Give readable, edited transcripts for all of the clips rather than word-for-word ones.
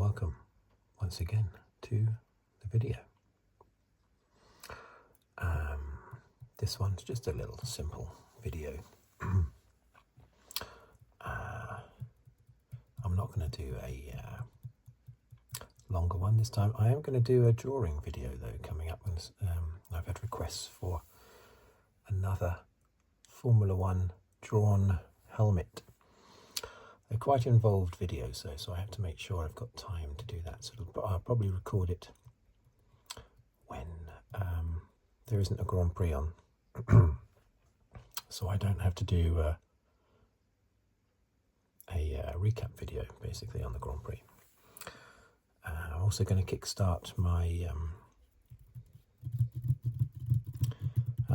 welcome once again to the video. This one's just a little simple video. I'm not going to do a longer one this time. I am going to do a drawing video though coming up. I've had requests for another Formula One drawn helmet. They're quite involved videos though, so I have to make sure I've got time to do that. So I'll probably record it when there isn't a Grand Prix on, so I don't have to do a recap video basically on the Grand Prix. I'm also going to kickstart my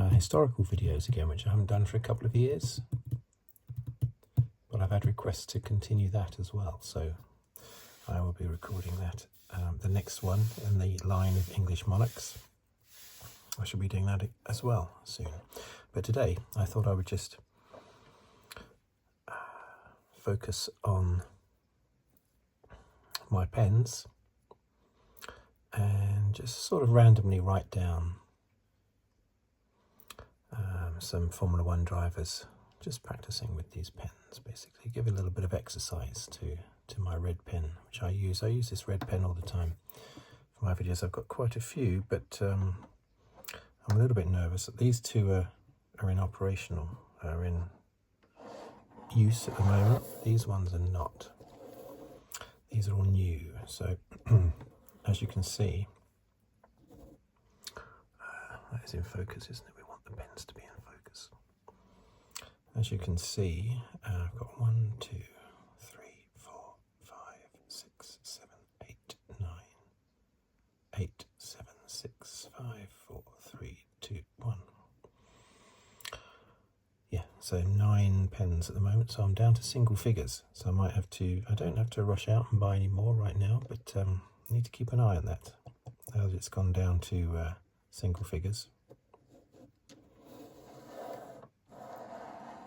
historical videos again, which I haven't done for a couple of years. But I've had requests to continue that as well, so I will be recording that. The next one in the line of English monarchs, I shall be doing that as well soon. But today I thought I would just focus on my pens and just sort of randomly write down some Formula One drivers, just practicing with these pens, basically give a little bit of exercise to my red pen, which I use. I use this red pen all the time for my videos. I've got quite a few, but I'm a little bit nervous that these two are in use at the moment. These ones are not. These are all new. So as you can see, that is in focus, isn't it? We want the pens to be in focus. As you can see, I've got 1, 2, 3, 4, 5, 6, 7, 8, 9, 8, 7, 6, 5, 4, 3, 2, 1. Yeah, so 9 pens at the moment, so I'm down to single figures. So I don't have to rush out and buy any more right now, but I need to keep an eye on that, as it's gone down to single figures.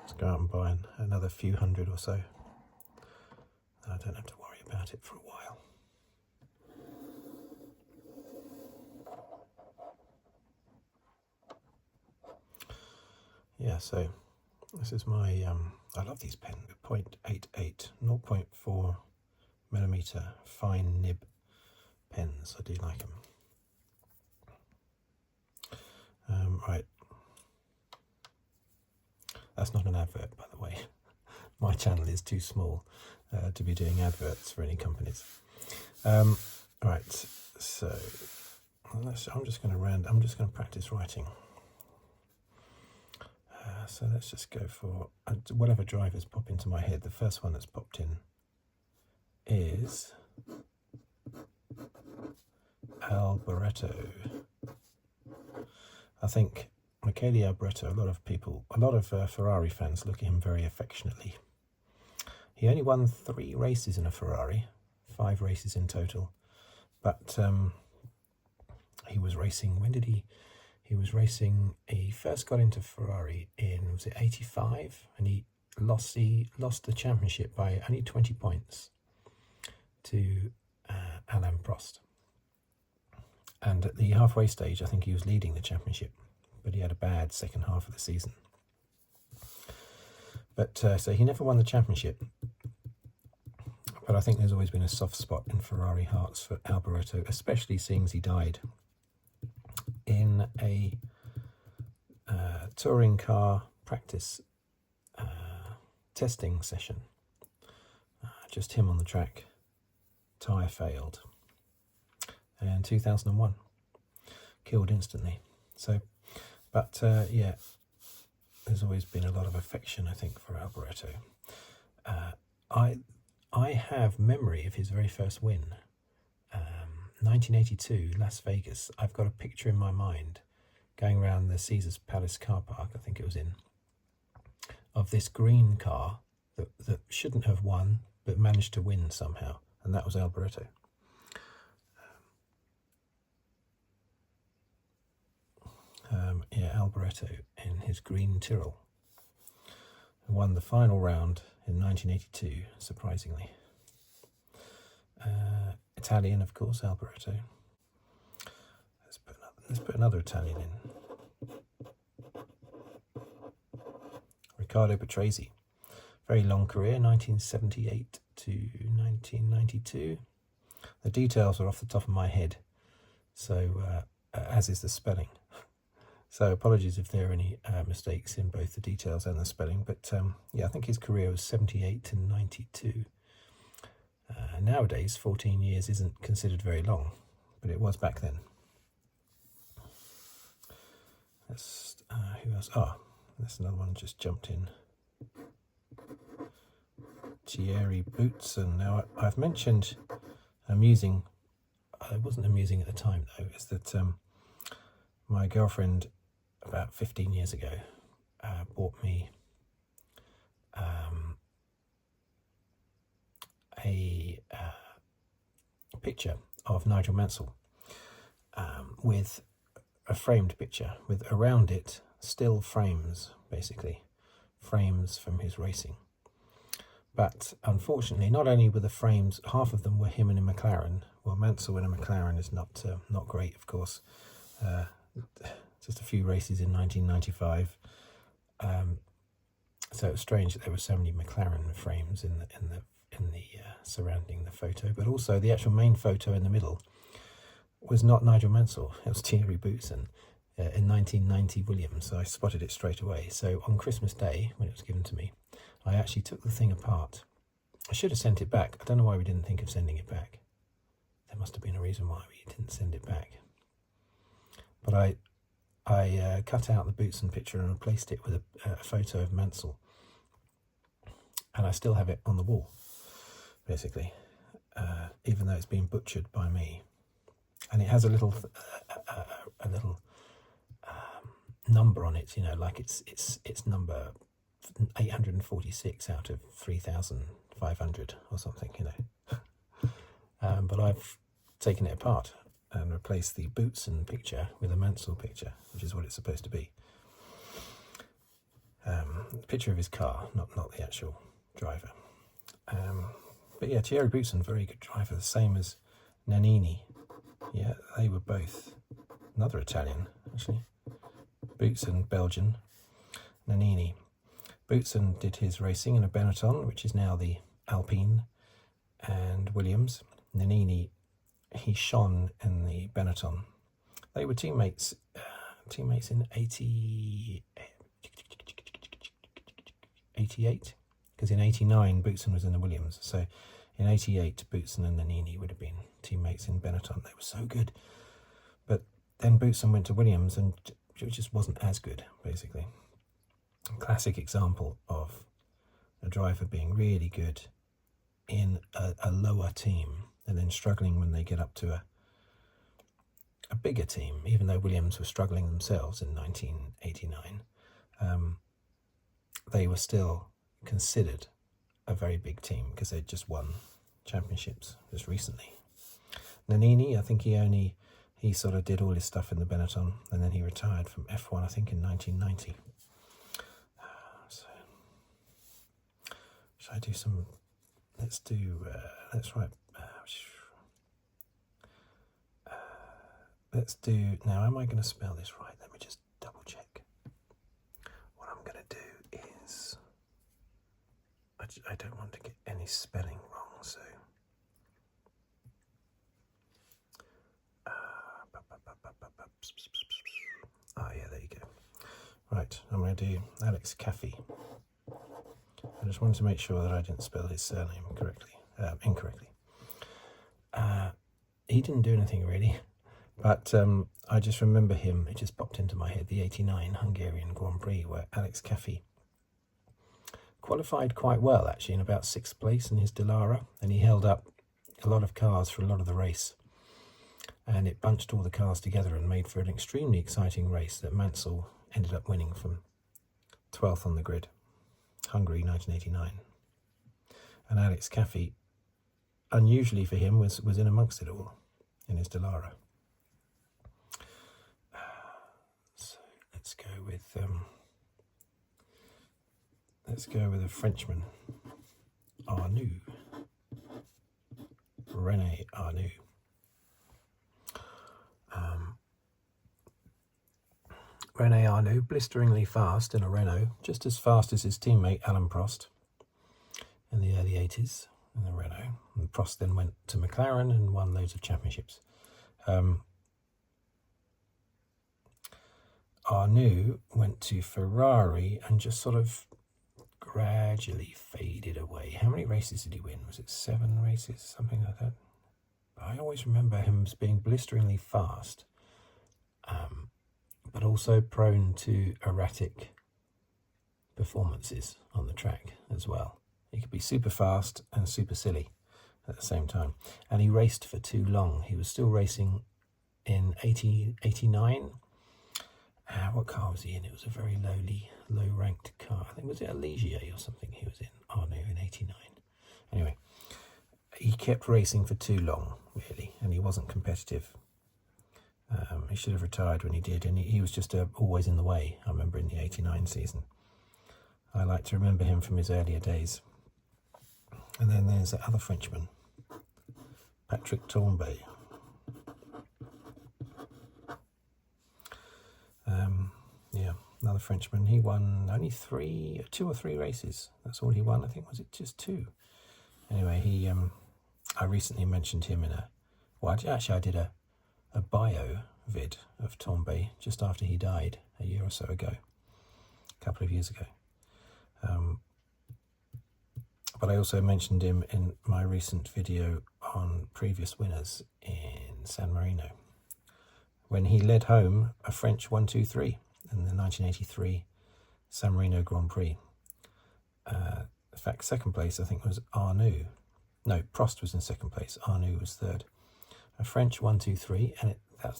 Let's go out and buy another few hundred or so. I don't have to worry about it for a while. Yeah, so this is my, I love these pens, 0.88, 0.4 millimeter fine nib pens. I do like them. Right. That's not an advert, by the way. My channel is too small to be doing adverts for any companies. Right, so I'm just going to practice writing. So let's just go for whatever drivers pop into my head. The first one that's popped in is Bortoleto. I think Michele Bortoleto, a lot of Ferrari fans look at him very affectionately. He only won 3 races in a Ferrari, 5 races in total, but he was racing, when did he was racing, he first got into Ferrari in, was it 85, and he lost the championship by only 20 points to Alain Prost. And at the halfway stage, I think he was leading the championship, but he had a bad second half of the season. But so he never won the championship. But I think there's always been a soft spot in Ferrari hearts for Bortoleto, especially seeing as he died in a touring car practice testing session. Just him on the track. Tyre failed. And 2001, killed instantly. So, but yeah, there's always been a lot of affection, I think, for Bortoleto. I have memory of his very first win, 1982, Las Vegas. I've got a picture in my mind, going around the Caesars Palace car park, I think it was in, of this green car that shouldn't have won, but managed to win somehow, and that was Bortoleto. Yeah, Bortoleto in his green Tyrrell won the final round in 1982, surprisingly. Italian, of course, Alboreto. Let's put another Italian in. Riccardo Patrese. Very long career, 1978 to 1992. The details are off the top of my head, so as is the spelling. So apologies if there are any mistakes in both the details and the spelling, but yeah, I think his career was 78 to 92. Nowadays, 14 years isn't considered very long, but it was back then. Who else? There's another one just jumped in. Thierry Boutsen. Now, I've mentioned amusing. It wasn't amusing at the time, though. Is that my girlfriend, about 15 years ago, bought me a picture of Nigel Mansell with a framed picture with around it still frames, basically frames from his racing. But unfortunately, not only were the frames, half of them were him in a McLaren. Well, Mansell in a McLaren is not great, of course. Just a few races in 1995. So it was strange that there were so many McLaren frames in the surrounding the photo. But also the actual main photo in the middle was not Nigel Mansell. It was Thierry Boutsen in 1990 Williams. So I spotted it straight away. So on Christmas Day, when it was given to me, I actually took the thing apart. I should have sent it back. I don't know why we didn't think of sending it back. There must have been a reason why we didn't send it back. But I cut out the Boutsen picture and replaced it with a photo of Mansell. And I still have it on the wall, basically, even though it's been butchered by me. And it has a little number on it, you know, like it's number 846 out of 3,500 or something, you know. But I've taken it apart and replaced the Boutsen picture with a Mansell picture, which is what it's supposed to be. The picture of his car, not the actual driver. But yeah, Thierry Boutsen, very good driver, the same as Nannini. Yeah, they were both another Italian, actually. Boutsen, Belgian. Nannini. Boutsen did his racing in a Benetton, which is now the Alpine and Williams. Nannini, he shone in the Benetton. They were teammates in 88, because in 89 Boutsen was in the Williams. So in 88, Boutsen and Nannini would have been teammates in Benetton. They were so good. But then Boutsen went to Williams and it just wasn't as good, basically. Classic example of a driver being really good in a lower team and then struggling when they get up to a bigger team, even though Williams were struggling themselves in 1989. They were still considered a very big team because they'd just won championships just recently. Nannini, I think he sort of did all his stuff in the Benetton and then he retired from F1, I think, in 1990. So, should I do some, let's do, now am I going to spell this right? Let me just double check. What I'm going to do is, I don't want to get any spelling wrong, so. Yeah, there you go. Right, I'm going to do Alex Caffey. I just wanted to make sure that I didn't spell his surname incorrectly. He didn't do anything really, but I just remember him, it just popped into my head, the 89 Hungarian Grand Prix, where Alex Caffey qualified quite well, actually, in about 6th place in his Dallara, and he held up a lot of cars for a lot of the race. And it bunched all the cars together and made for an extremely exciting race that Mansell ended up winning from 12th on the grid. Hungary, 1989. And Alex Caffey, unusually for him, was in amongst it all in his Dallara. So let's go with a Frenchman, Arnoux. René Arnoux. René Arnoux, blisteringly fast in a Renault, just as fast as his teammate Alain Prost in the early 80s in the Renault. And Prost then went to McLaren and won loads of championships. Arnoux went to Ferrari and just sort of gradually faded away. How many races did he win? Was it 7 races? Something like that. But I always remember him as being blisteringly fast, but also prone to erratic performances on the track as well. He could be super fast and super silly at the same time. And he raced for too long. He was still racing in 89. What car was he in? It was a very low-ranked car. I think, was it a Ligier or something he was in? Arnoux in 89. Anyway, he kept racing for too long, really, and he wasn't competitive. He should have retired when he did, and he was just always in the way, I remember, in the 89 season. I like to remember him from his earlier days. And then there's that other Frenchman, Patrick Tambay. Yeah, another Frenchman. He won only 2 or 3 races. That's all he won. I think, was it just 2? Anyway, I recently mentioned him I did a bio vid of Tambay just after he died a year or so ago, a couple of years ago. But I also mentioned him in my recent video on previous winners in San Marino, when he led home a French 1-2-3 in the 1983 San Marino Grand Prix. In fact, second place, I think, was Arnoux. No, Prost was in second place. Arnoux was third. A French 1-2-3, and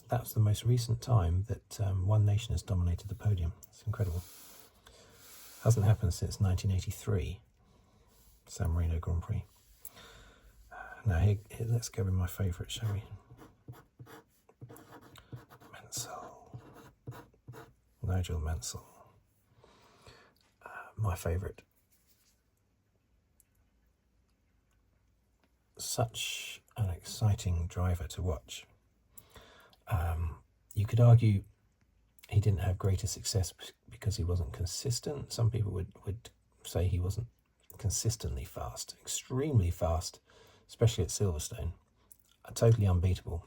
that's the most recent time that one nation has dominated the podium. It's incredible. Hasn't happened since 1983, San Marino Grand Prix. Now, here, let's go with my favourite, shall we? Nigel Mansell, my favourite. Such an exciting driver to watch. You could argue he didn't have greater success because he wasn't consistent. Some people would say he wasn't consistently fast, extremely fast, especially at Silverstone. Totally unbeatable.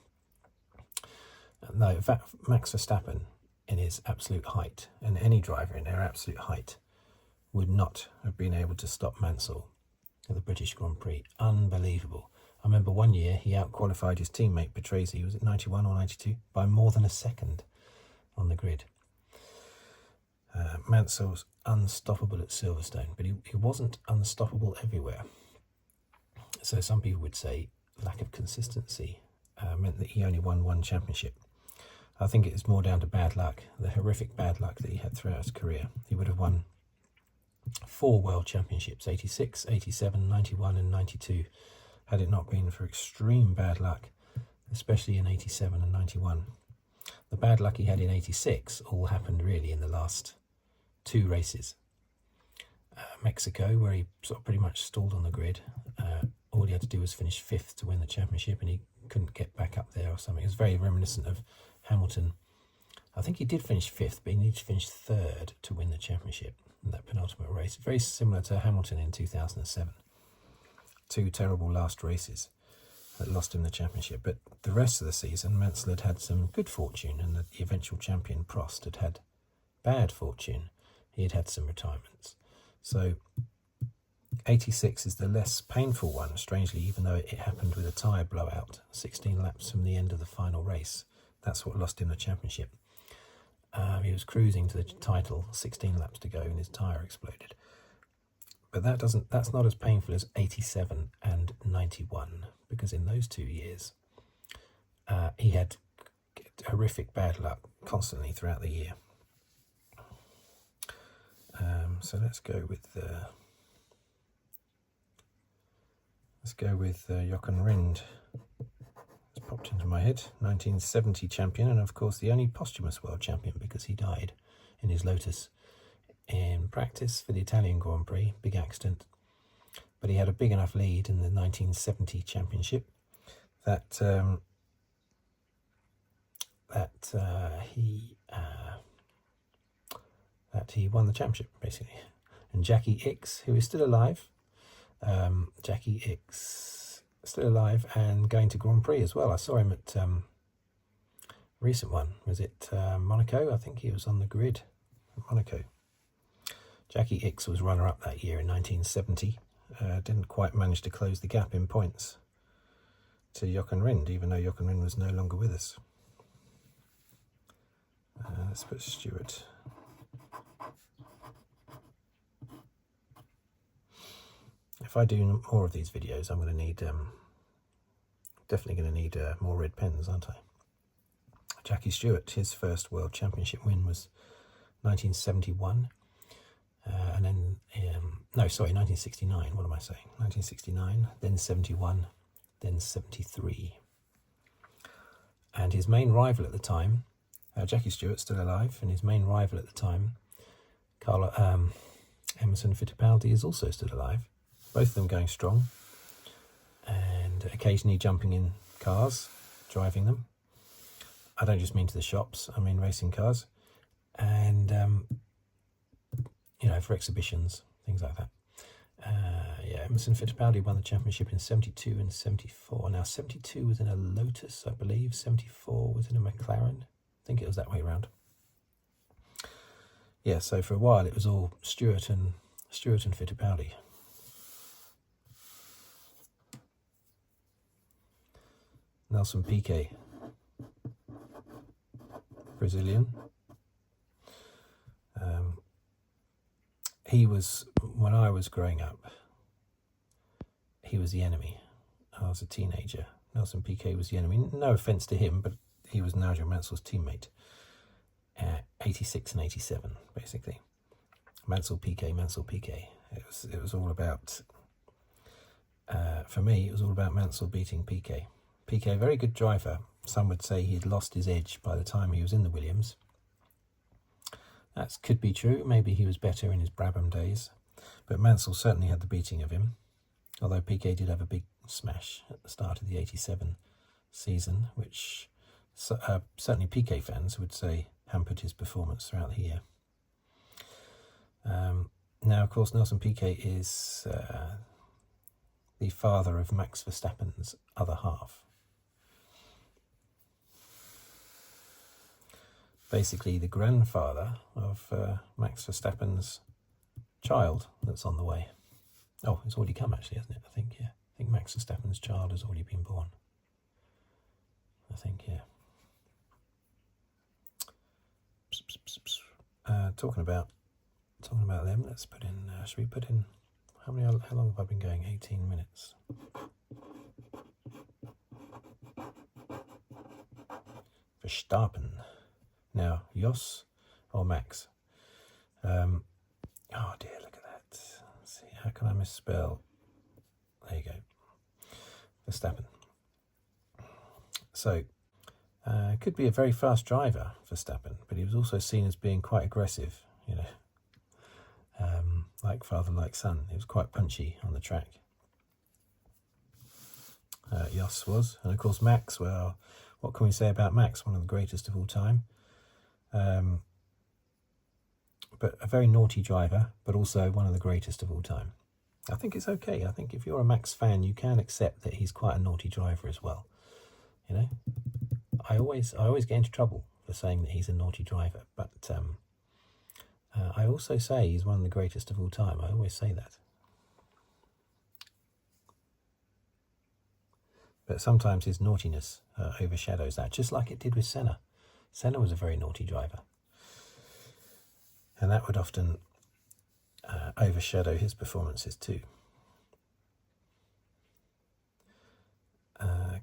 No, in fact, Max Verstappen, in his absolute height, and any driver in their absolute height, would not have been able to stop Mansell at the British Grand Prix. Unbelievable. I remember one year he out-qualified his teammate Patrese, was it 91 or 92, by more than a second on the grid. Mansell's unstoppable at Silverstone, but he wasn't unstoppable everywhere. So some people would say lack of consistency meant that he only won 1 championship. I think it is more down to bad luck, the horrific bad luck that he had throughout his career. He would have won 4 world championships, 86, 87, 91 and 92, had it not been for extreme bad luck, especially in 87 and 91. The bad luck he had in 86 all happened really in the last 2 races. Mexico, where he sort of pretty much stalled on the grid. All he had to do was finish 5th to win the championship, and he couldn't get back up there or something. It was very reminiscent of Hamilton. I think he did finish 5th, but he needed to finish 3rd to win the championship in that penultimate race. Very similar to Hamilton in 2007. 2 terrible last races that lost him the championship. But the rest of the season, Mansell had some good fortune, and the eventual champion Prost had bad fortune. He had had some retirements. So 86 is the less painful one, strangely, even though it happened with a tyre blowout 16 laps from the end of the final race. That's what lost him the championship. He was cruising to the title, 16 laps to go, and his tyre exploded. But that's not as painful as 87 and 91, because in those 2 years, he had horrific bad luck constantly throughout the year. So let's go with Jochen Rindt. It's popped into my head. 1970 champion, and of course the only posthumous world champion because he died in his Lotus in practice for the Italian Grand Prix. Big accident, but he had a big enough lead in the 1970 championship that he won the championship, basically. And Jackie X, who is still alive, Jackie X, still alive and going to Grand Prix as well. I saw him at recent one. Was it Monaco? I think he was on the grid at Monaco. Jackie X was runner-up that year in 1970. Didn't quite manage to close the gap in points to Jochen Rindt, even though Jochen Rindt was no longer with us. Let's put Stewart. If I do more of these videos, I'm going to need, definitely going to need more red pens, aren't I? Jackie Stewart, his first World Championship win was 1971. And then, 1969, what am I saying? 1969, then 71, then 73. And his main rival at the time, Jackie Stewart, still alive, and his main rival at the time, Emerson Fittipaldi, is also still alive. Both of them going strong, and occasionally jumping in cars, driving them. I don't just mean to the shops, I mean racing cars. And, for exhibitions, things like that. Emerson Fittipaldi won the championship in 72 and 74. Now, 72 was in a Lotus, I believe. 74 was in a McLaren. I think it was that way around. Yeah, so for a while it was all Stewart and Fittipaldi. Nelson Piquet, Brazilian. He was, when I was growing up, he was the enemy. I was a teenager. Nelson Piquet was the enemy. No offence to him, but he was Nigel Mansell's teammate. 86 and 87, basically. Mansell Piquet. It was all about, for me, it was all about Mansell beating Piquet. Piquet, a very good driver. Some would say he had lost his edge by the time he was in the Williams. That could be true. Maybe he was better in his Brabham days. But Mansell certainly had the beating of him. Although Piquet did have a big smash at the start of the 87 season, which certainly Piquet fans would say hampered his performance throughout the year. Now, of course, Nelson Piquet is the father of Max Verstappen's other half. Basically the grandfather of Max Verstappen's child that's on the way. Oh, it's already come actually, hasn't it? I think, yeah. I think Max Verstappen's child has already been born. I think, yeah. Talking about them, let's put in, should we put in, how long have I been going? 18 minutes. Verstappen. Now, Jos or Max? Oh dear, look at that. Let's see, how can I misspell? There you go. Verstappen. So, could be a very fast driver, Verstappen, but he was also seen as being quite aggressive, like father, like son. He was quite punchy on the track. Jos was. And of course Max, well, what can we say about Max? One of the greatest of all time. But a very naughty driver, but also one of the greatest of all time. I think it's okay. I think if you're a Max fan, you can accept that he's quite a naughty driver as well. I always get into trouble for saying that he's a naughty driver, but I also say he's one of the greatest of all time. I always say that. But sometimes his naughtiness overshadows that, just like it did with Senna. Senna was a very naughty driver. And that would often overshadow his performances too.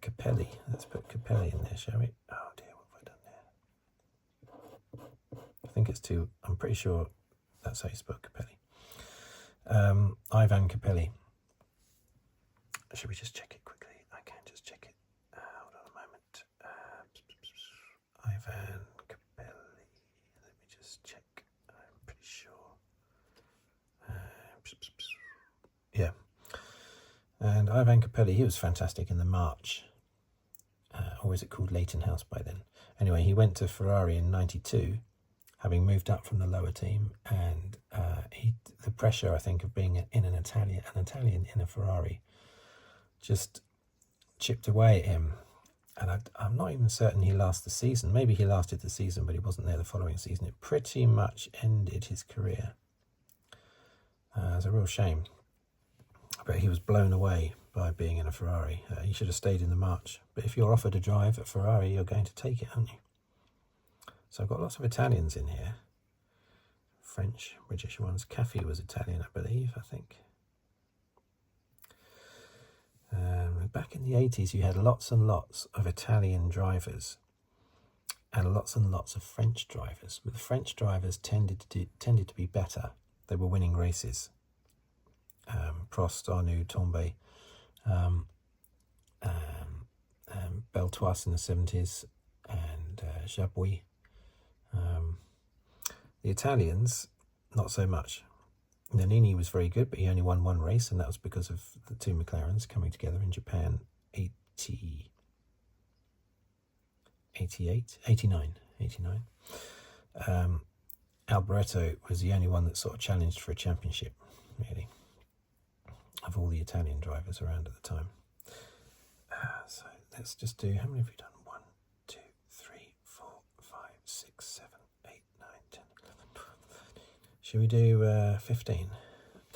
Capelli. Let's put Capelli in there, shall we? Oh dear, what have I done there? I think it's too, I'm pretty sure that's how you spell Capelli. Ivan Capelli. Should we just check it quickly? I can just check it. Hold on a moment. Ivan Capelli. Let me just check. I'm pretty sure. Yeah. And Ivan Capelli, he was fantastic in the March or was it called Leighton House by then? Anyway, he went to Ferrari in '92, having moved up from the lower team, and the pressure, I think, of being an Italian in a Ferrari just chipped away at him. And I'm not even certain he lasted the season. Maybe he lasted the season, but he wasn't there the following season. It pretty much ended his career. It's a real shame. But he was blown away by being in a Ferrari. He should have stayed in the March. But if you're offered a drive at Ferrari, you're going to take it, aren't you? So I've got lots of Italians in here. French, British ones. Caffey was Italian, I believe, I think. Back in the 80s, you had lots and lots of Italian drivers and lots of French drivers. But the French drivers tended to be better. They were winning races. Prost, Arnoux, Tombe, Beltoise in the 70s, and Jabouille. The Italians, not so much. Nannini was very good, but he only won one race, and that was because of the two McLarens coming together in Japan 89. Alboreto was the only one that sort of challenged for a championship, really, of all the Italian drivers around at the time. So let's just do, how many have we done? 1, 2, 3, 4, 5, 6, 7, 8, 9, 10, 11, 12, 13. Should we do 15?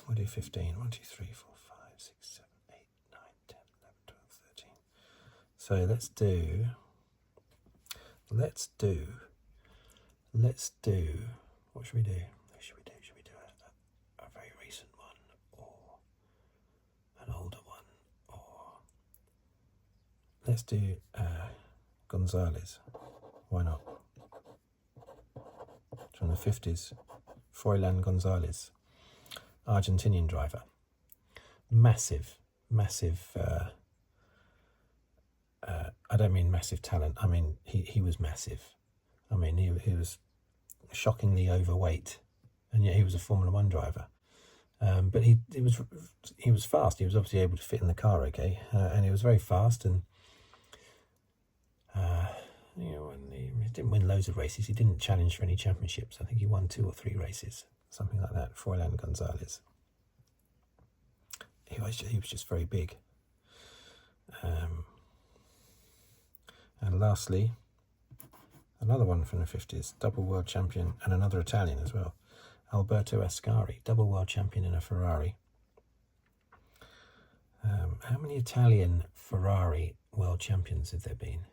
We'll do 15. 1, 2, 3, 4, 5, 6, 7, 8, 9, 10, 11, 12, 13. So let's do, what should we do? Should we do a very recent one, or an older one, or let's do Gonzalez. Why not? From the 50s, Froilan Gonzalez, Argentinian driver. Massive. I don't mean massive talent. I mean he was massive. I mean he was shockingly overweight, and yet he was a Formula One driver. But he was fast. He was obviously able to fit in the car, okay, and he was very fast. And he didn't win loads of races. He didn't challenge for any championships. I think he won 2 or 3 races, something like that. Froilan Gonzalez. He was just very big. And lastly, another one from the 50s, double world champion, and another Italian as well, Alberto Ascari, double world champion in a Ferrari. How many Italian Ferrari world champions have there been?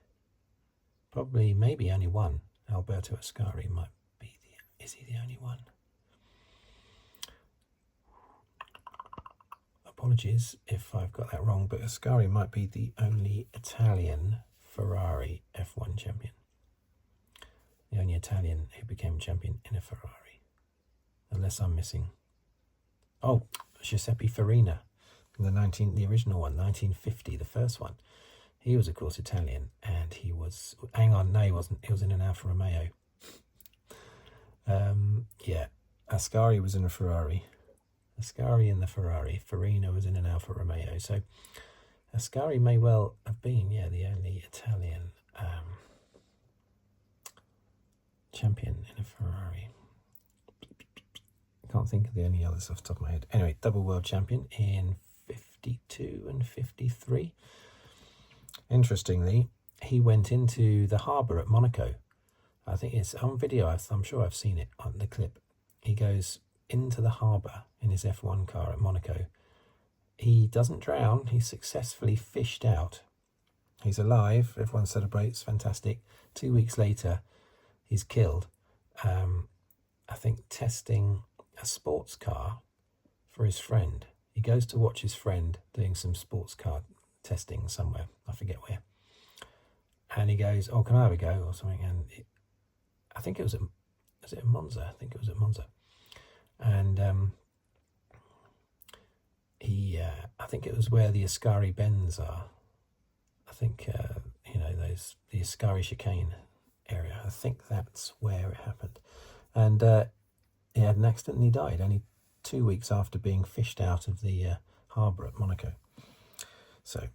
Probably, maybe only one. Alberto Ascari might be is he the only one? Apologies if I've got that wrong, but Ascari might be the only Italian Ferrari F1 champion. The only Italian who became champion in a Ferrari. Unless I'm missing. Oh, Giuseppe Farina, the original one, 1950, the first one. He was, of course, Italian, and he was... Hang on, no, he wasn't. He was in an Alfa Romeo. Yeah, Ascari was in a Ferrari. Ascari in the Ferrari. Farina was in an Alfa Romeo. So Ascari may well have been, yeah, the only Italian champion in a Ferrari. I can't think of any others off the top of my head. Anyway, double world champion in 52 and 53. Interestingly, he went into the harbour at Monaco. I think it's on video. I'm sure I've seen it on the clip. He goes into the harbour in his F1 car at Monaco. He doesn't drown. He's successfully fished out. He's alive. Everyone celebrates. Fantastic. 2 weeks later, he's killed. I think testing a sports car for his friend. He goes to watch his friend doing some sports car testing somewhere. I forget where. And he goes, "Oh, can I have a go?" or something. And I think it was at Monza. I think it was at Monza. And I think it was where the Ascari bends are. I think, the Ascari chicane area. I think that's where it happened. And he had an accident and he died only 2 weeks after being fished out of the harbour at Monaco. So,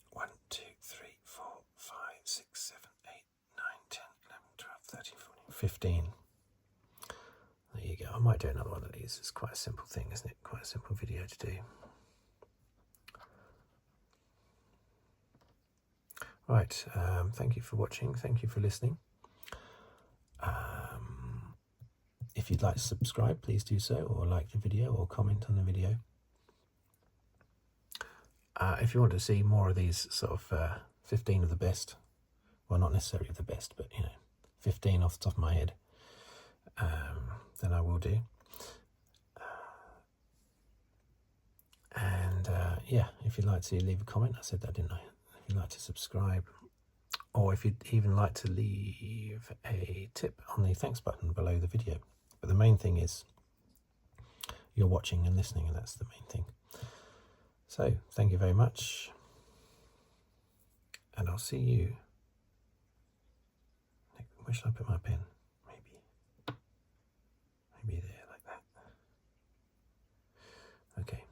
1, 2, 3, 4, 5, 6, 15. There you go. I might do another one of these. It's quite a simple thing, isn't it? Quite a simple video to do. Right, thank you for watching. Thank you for listening. If you'd like to subscribe, please do so, or like the video, or comment on the video. If you want to see more of these sort of 15 of the best, well, not necessarily the best, but, 15 off the top of my head, then I will do. And yeah, if you'd like to leave a comment, I said that, didn't I? If you'd like to subscribe, or if you'd even like to leave a tip on the thanks button below the video. But the main thing is you're watching and listening, and that's the main thing. So, thank you very much, and I'll see you. Where should I put my pen? Maybe there, like that. Okay,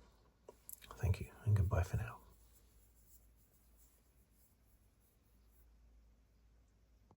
thank you, and goodbye for now.